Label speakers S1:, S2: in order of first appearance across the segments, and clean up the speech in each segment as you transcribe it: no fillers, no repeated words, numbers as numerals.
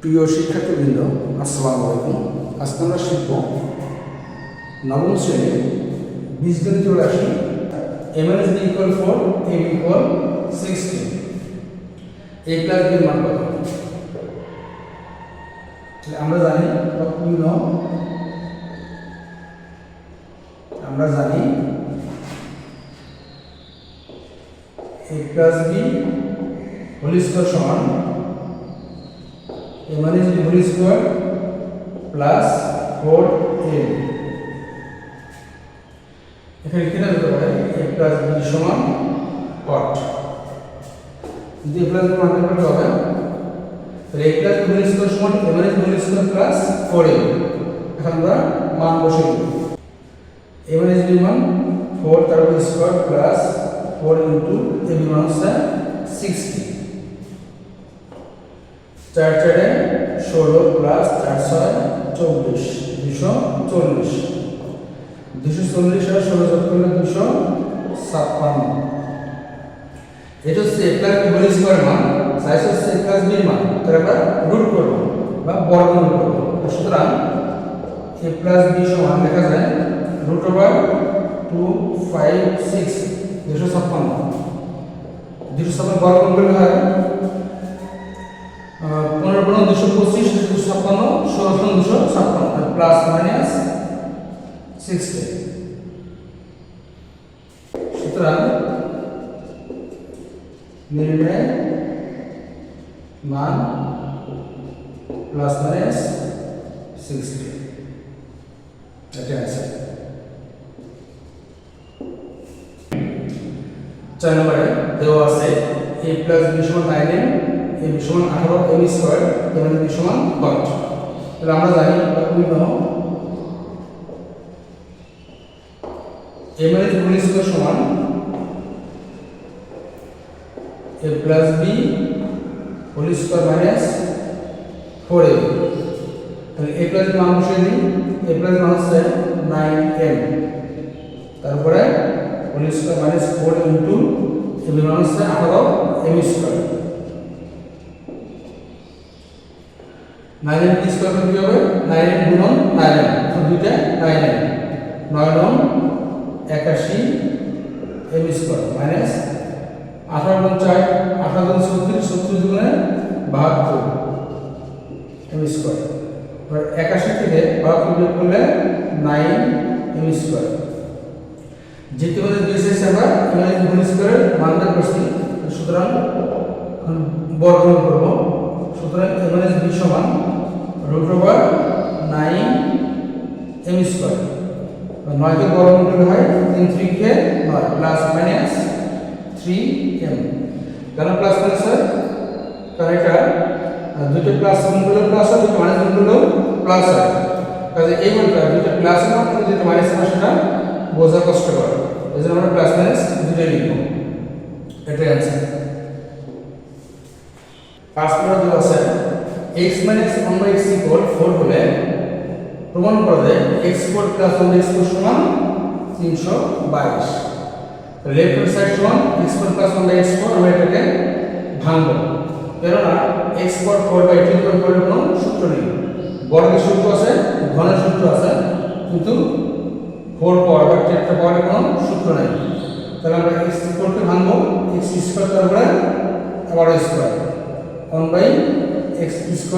S1: প্রিয় শিক্ষার্থীবৃন্দ, আসসালামু আলাইকুম। আজকে আমরা শিখব নবম শ্রেণীর বীজগণিত রাশি m - b = 4, a = 16, a + b এর মান কত। আমরা জানি a + b হোল স্কয়ার সমান a - b whole square plus 4a। এখানে কি লিখতে পারে a + b সমান কট। যদি a + b মান বের করতে হবে তাহলে a + b হোল স্কয়ার সমান a - b whole square plus 4a। এখন আমরা মান বসিয়ে দেব। a - b মান 4 তার উপর square plus 4 into a b মান হচ্ছে 60। 4 × 4 = 16 প্লাস 4 × 6 = 24, 240। 240 আর 16 যোগ করলে 256। এটা হচ্ছে a + b হোল স্কয়ার মান, সাইজ হচ্ছে a + b এর মান, তাহলে আমরা রুট করব বা বর্গমূল করব। সুতরাং a + b সমান লেখা যায় √256 256। 256 বর্গমূল করলে হয় 15 × 225 256, 16 × 256 প্লাস মাইনাস 60। সুতরাং নির্ণয় মান প্লাস মাইনাস 60, এটা আছে। 4 নম্বরে দেওয়া আছে a + b সমান 9m, a b সমান 18m স্কয়ার, a - b সমান কত। তাহলে আমরা জানি we know a - b whole square সমান a + b whole square minus 4a। তাহলে a + b মান বসিয়ে দিই। a + মান হচ্ছে 9m, তারপরে whole square minus 4 into a b মান হচ্ছে 18m স্কয়ার। 9m স্কয়ার করতে হবে 9m গুণন 9m, তো দুইটা 9m, 9 × 81m স্কয়ার মাইনাস 18 × 4 18 × 36 36 গুণে 72m স্কয়ার। আর 81 থেকে 72 বিয়োগ করলে 9m স্কয়ার। যেহেতু আমাদের দুই সাইজ আমরা m হোল স্কয়ারের মান বের করছি, সুতরাং বর্গমূল করব। সুতরাং a - b সমান √9m স্কয়ার। 9 কে বর্গমূল করলে হয় 3 × 3 = 9 প্লাস মাইনাস 3m। কেন প্লাস মাইনাস হয়? কারণ এটা দুটো প্লাস গুণ করলে প্লাস হয়, দুটো মাইনাস গুণ করলেও প্লাস হয়। কাজে এই বলটা দুটো প্লাস না হলে দুটো মাইনাস না, সেটা বোঝা কষ্টকর। এজন্য আমরা প্লাস মাইনাস দুটোই লিখব। এটাই আছে। 5 নম্বর দেওয়া আছে x - 1/x = 4 হলে প্রমাণ করা যায় x² + 1x² সমান 322। লেফট হ্যান্ড সাইড সমান x² + 1/x²। আমরা এটাকে ভাঙব, কেননা x² 4/2 এর কোনো সূত্র নেই। বর্গের সূত্র আছে, ঘনের সূত্র আছে, কিন্তু 4 পাওয়ার বা টেট্রা পাওয়ারের কোনো সূত্র নেই। তাহলে আমরা x² কে ভাঙব, x² তারপরে আবার স্কয়ার 1/x²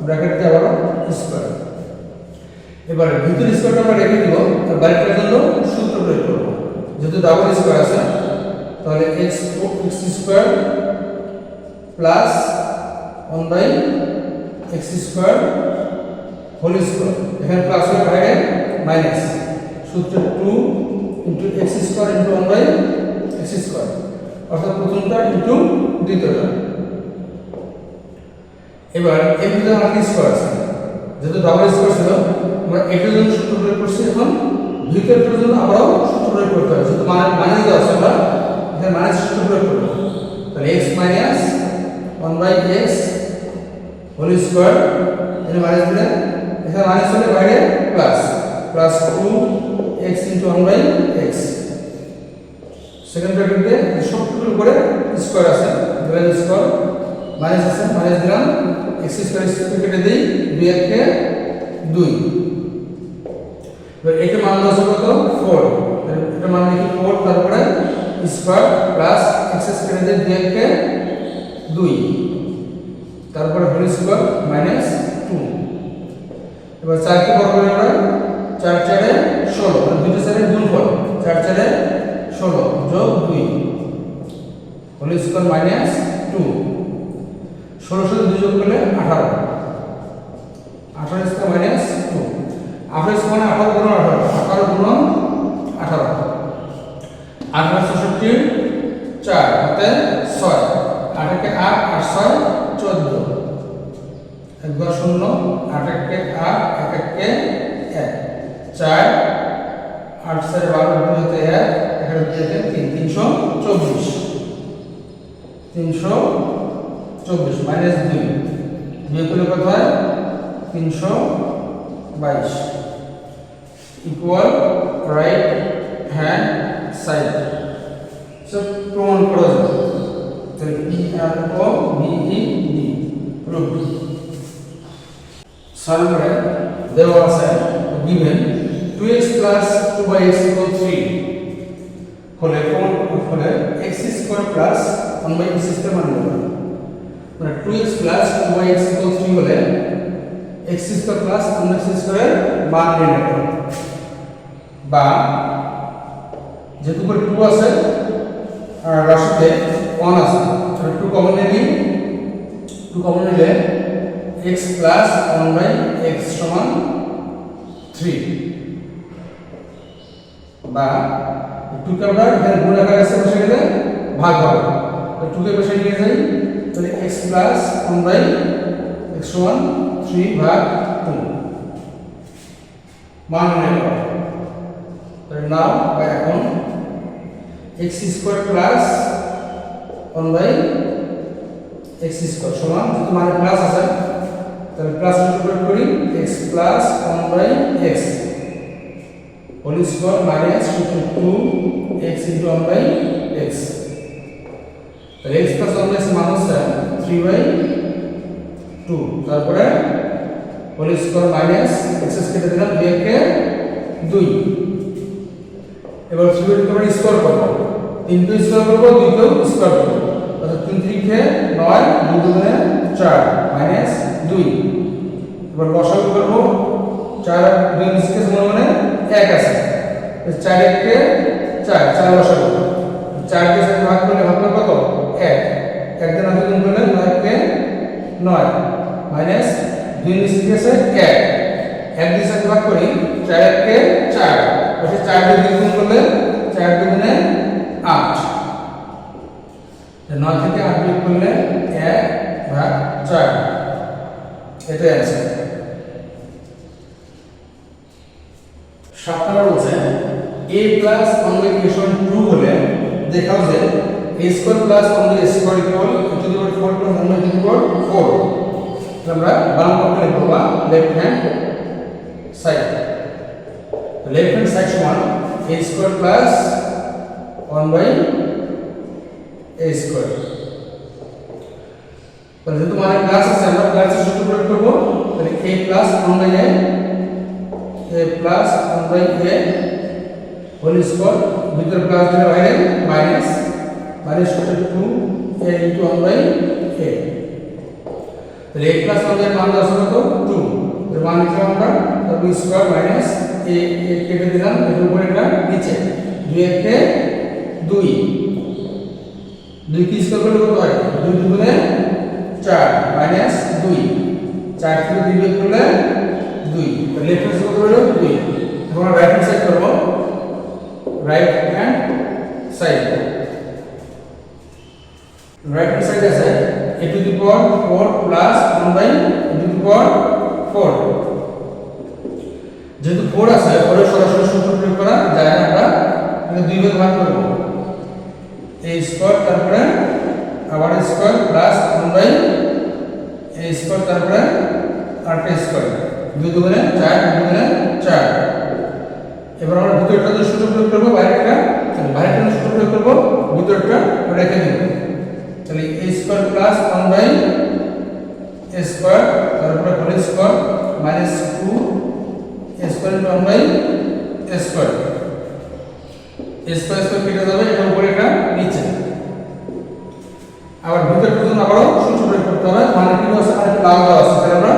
S1: ব্র্যাকেট দিয়ে আবার স্কয়ার। এবার ভিতর স্কয়ারটা আমরা রেখে দিব, আর বাইরের জন্য সূত্র প্রয়োগ করব। যেহেতু ডাবল স্কয়ার আছে, তাহলে x² plus 1/x² whole square. এখানে প্লাস হয়ে বাইরে মাইনাস, সূত্র 2 × x² × 1/x², অর্থাৎ প্রথমটা ইনটু দ্বিতীয়টা। এবার এর ভিতরে আমাদের স্কয়ার আছে, যেহেতু ডাবল স্কয়ার ছিল আমরা এটার জন্য সূত্র প্রয়োগ করছি। এখন দ্বিতীয়টার জন্য আবারও সূত্র প্রয়োগ করতে হবে, যেহেতু মাইনাস দেওয়া আছে আমরা এখানে মাইনাস সূত্র প্রয়োগ করব। তাহলে x - 1/x হোল স্কয়ার, এখানে মাইনাস দিলে এখানে মাইনাস হলে বাইরে plus, plus 2x × 1/x। Second bracket দিয়ে সবগুলো করে স্কয়ার আছে, স্কয়ার মাইনাস আছে মাইনাস দিলাম x স্কয়ার কেটে দেই 2 এর কে 2 এবার এটা মান আছে কত 4 এটা মান লিখি 4 তারপরে স্কয়ার প্লাস x কেটে দেই 2 এর কে 2 তারপরে হোল স্কয়ার মাইনাস 2 এবার 4 কে বর্গ করে আমরা 4 4 এ 16 মানে দুটো চারের গুণফল 4 4 এ 16 যোগ 2 হোল স্কয়ার মাইনাস 2 16 সাথে 2 যোগ করলে 18 18 স্কয়ার মাইনাস 2 18 স্কয়ার মানে 18 গুণ 18 গুণ 18 18 66 4 হাতে 6 8 কে 8 8 6 14 একবার 0 8 কে 8 1 কে 1 4 8 4 12 2 হাতে 1 এখানে 2 কে 3 324 324 মাইনাস 2 বিয়োগ করলে কত হয় 322 ইকুয়াল রাইট হ্যান্ড সাইড সব প্রমাণ করা যাবে তাহলে P R O B E D proof solve করে দেওয়া আছে given 2x plus 2x equal 3 হলে কোন হলে x square plus 1x square মান নেব মানে 2x plus 2x equal 3 হলে x square plus 1x square মান নির্ণয় করব বা যেহেতু করে 2 আছে আর রাশিতে 1 আছে তাহলে 2 কমন নিই 2 কমন নিলে x plus 1/x সমান 3 বা 2 কে আমরা এখানে গুণ আকারে আছে বসে গেলে ভাগ হবে তো 2 কে বসে নিয়ে যাই তাহলে x plus 1/x সমান 3 ভাগ 2 মান নির্ণয় করো তাহলে নাও বা এখন x square plus 1/x square সমান যেহেতু মানে প্লাস আছে তাহলে প্লাস প্রয়োগ করি x plus 1/x whole square minus 2x into 1/x তাহলে x plus 1/x মান হচ্ছে 3/2 তারপরে হোল স্কয়ার মাইনাস x কেটে দিলাম 2 কে 2 এবার 3 কে আমরা স্কয়ার করব 3 কে স্কয়ার করব 2 কে স্কয়ার করব অর্থাৎ 3 3 কে 9 2 দুগুণে 4 মাইনাস 2 এবার লসাগু করব 4 আর 2 নিচে মানে 1 আছে 4 1 কে 4 4 লসাগু 4 কে 4 ভাগ করলে কত 1 1 দিয়ে 9 গুণ করলে 9 কে 9 মাইনাস 2 নিচে গেছে 1 1 দিয়ে 4 ভাগ করি 4 1 কে 4 ওই 4 দিয়ে 2 গুণ করলে 4 দুগুণে 8 9 থেকে 8 বিয়োগ করলে 1 ভাগ 4 এটাই আছে 7 নম্বর বলছে a plus 1/a সমান 2 হলে দেখাও যে a square plus 1/a square equal a to the power 4 plus 1/a to the power 4 আমরা বাম পক্ষে লিখব বা left hand side left hand side সমান a square plus 1/a square তাহলে যেহেতু মানে প্লাস আছে আমরা প্লাসের সূত্র প্রয়োগ করব তাহলে a plus 1/a whole square ভিতরে প্লাস দিলে বাইরে minus minus 2 a into 1/a তাহলে a প্লাস 1 এর মান আছে কত 2 এর মান লিখলাম আমরা তারপর স্কয়ার মাইনাস a কেটে দিলাম এর উপরে এটা নিচে 2 এর কে 2 2 কি স্কয়ার করলে কত হয় 2 দুগুণে 4 মাইনাস 2 4 থেকে 2 বিয়োগ করলে 2 তাহলে লেফট হ্যান্ড কত হলো 2 এখন আমরা রাইট হ্যান্ড সাইড করব right hand side right hand side আছে a to the power 4 plus 1/a to the power 4 যেহেতু 4 আছে 4 এর সরাসরি সূত্র প্রয়োগ করা যায় না আমরা এটা 2 ভাগে ভাগ করব a স্কয়ার তারপরে আবার স্কয়ার প্লাস 1/a স্কয়ার তারপরে 8 স্কয়ার 2 দুগুণে 4 2 দুগুণে 4 এবার আমরা ভিতরটা সূত্র প্রয়োগ করব বাইরেটা বাইরেটা সূত্র প্রয়োগ করব ভিতরটা রেখে দেব তাহলে a square plus 1 by a square তারপরে whole square minus 2 a square 1 by a square a square square কেটে যাবে, এটা উপরে এটা নিচে। আবার ভিতরের জন্য আবারও সূত্র প্রয়োগ করতে হবে, মানে কি আছে আর প্লাস দেওয়া আছে, তাহলে আমরা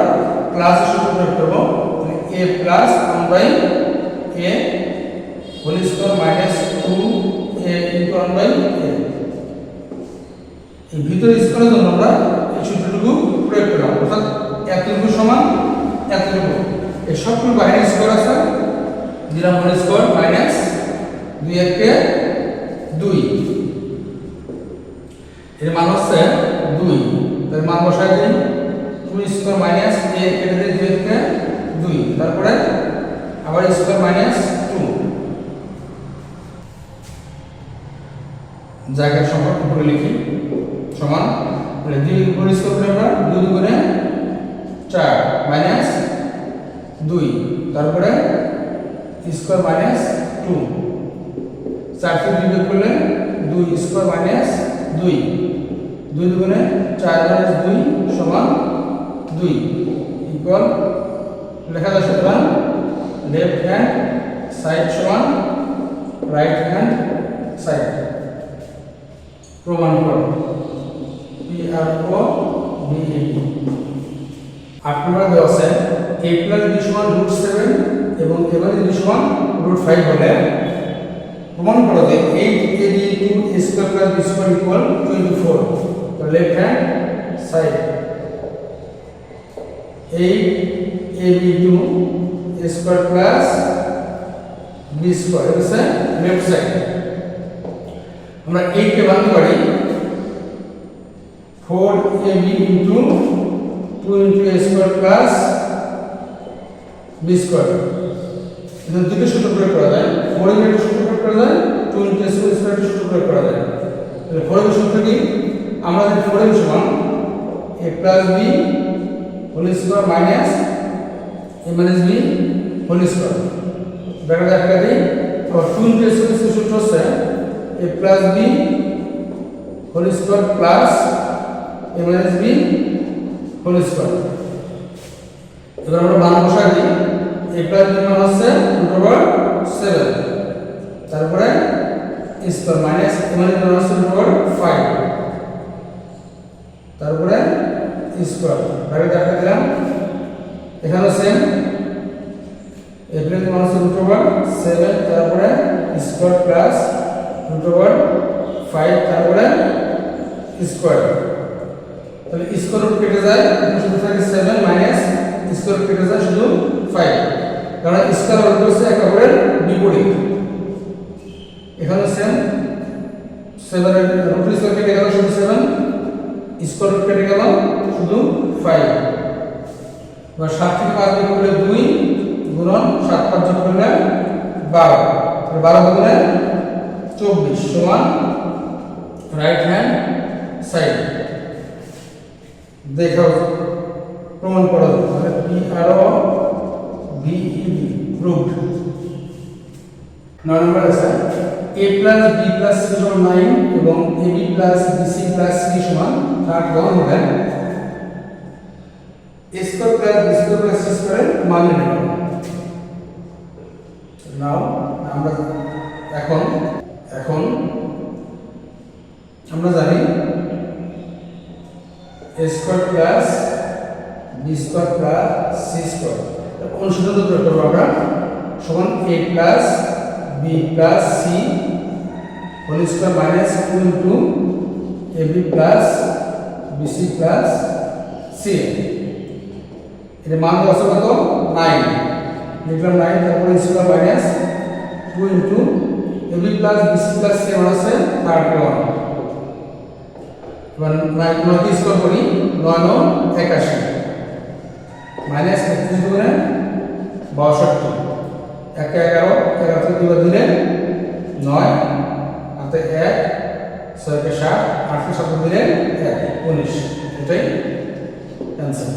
S1: প্লাসের সূত্র প্রয়োগ করব। তাহলে a plus 1 by a whole square minus 2a into 1 by a। এই ভিতরের স্কয়ারের জন্য আমরা এই সূত্রটুকু প্রয়োগ করলাম, অর্থাৎ এতটুকু সমান এতটুকু। এই সবগুলো বাইরে স্কয়ার আছে, দিলাম হোল স্কয়ার মাইনাস 2 একে 2, এর মান হচ্ছে 2, তার মান বসাই দিই 2 স্কয়ার মাইনাস a কেটে দিই 2 একে 2, তারপরে আবার স্কয়ার মাইনাস 2 জায়গার সম্পর্ক করে লিখি সমান, তাহলে 2 উপর স্কয়ার করে আমরা 2 দুগুণে 4 মাইনাস 2, তারপরে স্কয়ার মাইনাস 2, 4 কে 2 বিয়োগ করলে 2 স্কয়ার মাইনাস 2, 2 দুগুণে 4 মাইনাস 2 সমান 2 ইকুয়াল লেখা যায় সুতরাং লেফট হ্যান্ড সাইড সমান রাইট হ্যান্ড সাইড। প্রমাণ করো PRO BAT। 8 নম্বর দেওয়া আছে a প্লাস b সমান √7 এবং a মাইনাস b সমান √5 হলে প্রমাণ করো যে 8ab into a square plus b square equal 24। তো left hand side 8ab into a square plus b square এটা হচ্ছে লেফট সাইড। আমরা 8 কে ভাঙতে পারি 4ab into 2 into a square plus b square. এটা দুটো সূত্র প্রয়োগ করা যায়, 4 এর একটা সূত্র প্রয়োগ করা যায়, 2 ইনটু a স্কয়ার একটা সূত্র প্রয়োগ করা যায়। তাহলে 4 এর সূত্র কি, আমরা জানি 4 এর সমান a plus b whole square minus a minus b whole square. Bracket রাখতে দিই, আর 2 ইনটু a স্কয়ার সূত্র হচ্ছে a plus b whole square plus a minus b whole square. এবার আমরা মান বসাই দিই, a প্লাস b মান হচ্ছে √7, তারপরে square minus a minus b হচ্ছে √5, তারপরে স্কয়ার বাইরে দেখা দিলাম। এখানে সেম a প্লাস b মান হচ্ছে √7, তারপরে স্কয়ার প্লাস √5, তারপরে স্কয়ার। তাহলে স্কয়ার রুট কেটে যায়, এখানে শুধু থাকে 7 মাইনাস স্কয়ার কেটে যায় শুধু 5, কারণ স্কয়ার রুট হচ্ছে একে অপরের বিপরীত। এখানে সেম 7 এর রুট স্কয়ার কেটে গেল শুধু 7, স্কয়ার রুট কেটে গেল শুধু 5। এবার 7 থেকে 5 বিয়োগ করলে 2 গুণন 7 5 যোগ করলে 12, তাহলে 12 গুণে 24 সমান রাইট হ্যান্ড সাইড। দেখাও প্রমাণ করা যায়, তাহলে PRO BET প্রুভড। 9 নম্বর আছে a plus b plus c সমান 9 এবং ab plus bc plus c সমান 31 হলে a square plus b square plus c স্কয়ারের মান নির্ণয় করো। নাও আমরা এখন আমরা জানি a square plus b square plus c square অনুসন্ধান প্রয়োগ করব আমরা সমান a plus b plus c whole square minus 2 into ab plus bc plus c। এর মান আছে কত 9, লিখলাম 9, তারপরে square minus 2 into ab plus bc plus c মান আছে 31। এবার 9 কে স্কয়ার করি, 9 9 81 মাইনাস 31 গুণে 62, 1 11 11 থেকে 2 দিলে 9 হাতে 1 6 কে 7 8 কে 7 দিলে 1 19, এটাই অ্যানসার।